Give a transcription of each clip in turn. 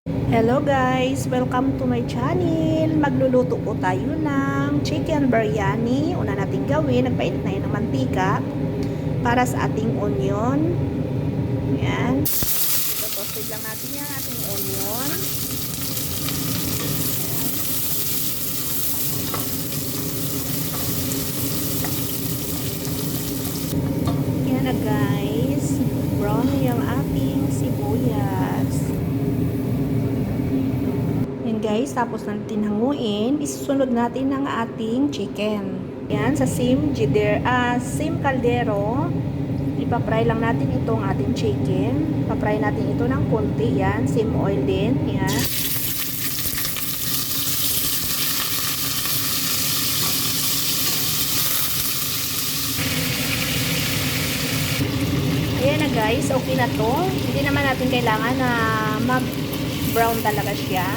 Hello guys! Welcome to my channel. Magluluto po tayo ng chicken biryani. Una natin gawin, nagpainit na yun ng mantika para sa ating onion. Ayan. Ito-toasted lang natin yan, ating onion. Ayan na guys. Brown na yung ating sibuyas. Guys, tapos natin hanguin, isusunod natin ang ating chicken. Yan, sa same kaldero, ipapry lang natin itong ating chicken. Papry natin ito ng konti, yan, same oil din, yan. Ayan na guys, okay na to. Hindi naman natin kailangan na mag-brown talaga siya.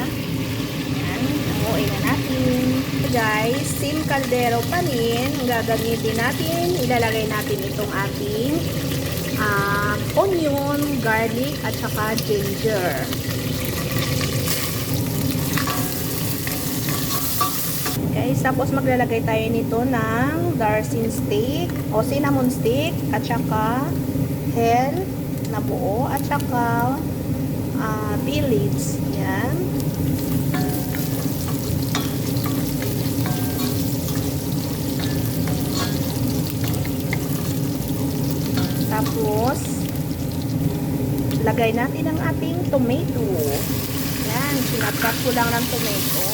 Hanguin na natin. So guys, same kaldero pa rin. Gagamitin natin, ilalagay natin itong ating onion, garlic, at saka ginger. Guys, tapos maglalagay tayo nito ng darsin stick o cinnamon stick, at saka hell na buo, at saka bay leaves. Yan. Tapos, lagay natin ang ating tomato. Yan, sinaprak ko lang ng tomato.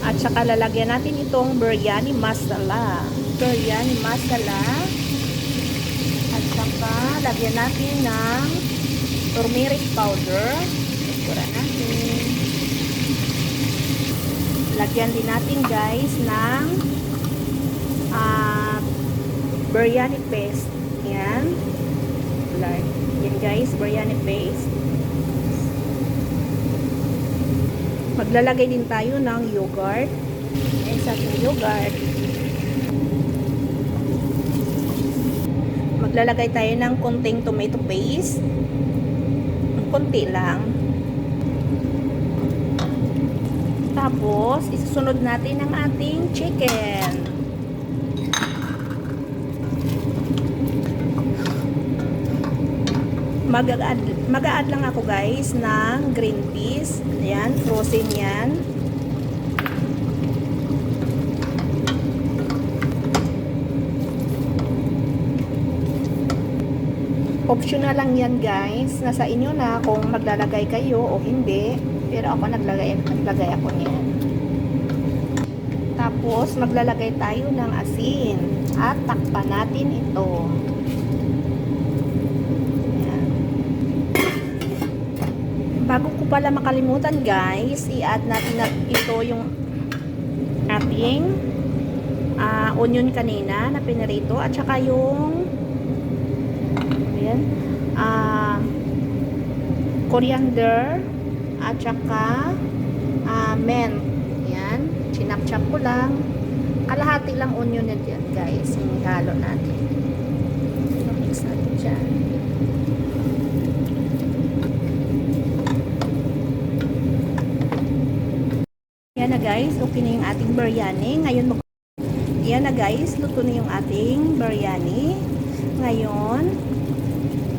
At saka lalagyan natin itong biryani masala. Biryani masala. At saka lagyan natin ng turmeric powder. Pura natin. Lagyan din natin guys ng biryani paste. Yan. Yan guys, biryani paste. Maglalagay din tayo ng yogurt. Yan sa ating yogurt. Maglalagay tayo ng konting tomato paste. Konti lang. Tapos, isusunod natin ang ating chicken. Mag-a-add lang ako guys ng green peas. Ayan, frozen yan. Optional lang yan guys. Nasa inyo na kung maglalagay kayo o hindi. Pero ako naglagay ako niyan. Tapos maglalagay tayo ng asin at takpan natin ito. Bago ko pala makalimutan guys, i-add natin ito yung ating onion kanina na pinirito, at saka yung ayan, coriander, at saka mint. Ayan, chinap-chap ko lang. Kalahati lang onion na dyan guys, yung halo natin. Mix natin dyan. Yan na guys, okay na yung ating biryani. Ngayon, yan na guys, luto na yung ating biryani. Ngayon,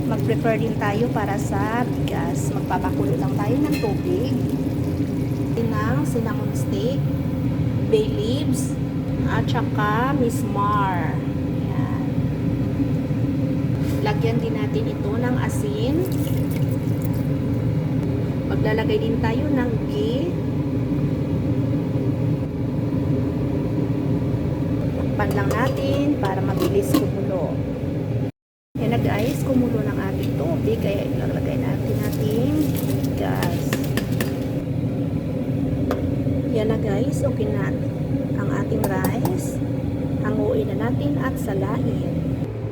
mag-prepare din tayo para sa bigas. Magpapakulo lang tayo ng tubig. Ng cinnamon stick, bay leaves, at saka mismar. Yan. Lagyan din natin ito ng asin. Maglalagay din tayo ng ghee. Lang natin para mabilis kumulo. Yan na guys, kumulo ng ating tubig, kaya ilalagay natin ating gas. Yan na guys, okay na ang ating rice. Hanguin na natin at salain.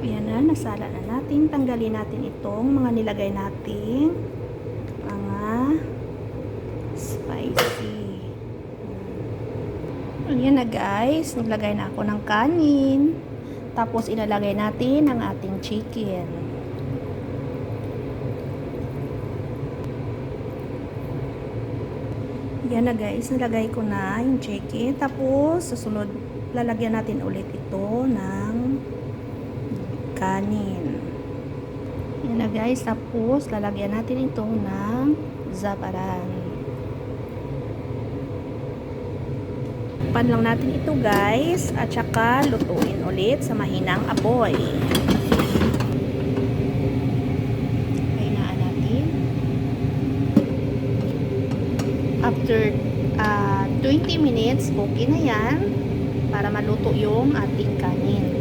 Yan na, nasala na natin. Tanggalin natin itong mga nilagay natin mga spicy. Ayan na guys, naglagay na ako ng kanin. Tapos ilalagay natin ang ating chicken. Yan na guys, nalagay ko na yung chicken. Tapos, susunod, lalagyan natin ulit ito ng kanin. Yan na guys, tapos lalagyan natin ito ng zabaran. Pan lang natin ito guys, at saka lutuin ulit sa mahinang apoy. Kainaan natin. After 20 minutes, okay na yan para maluto yung ating kanin.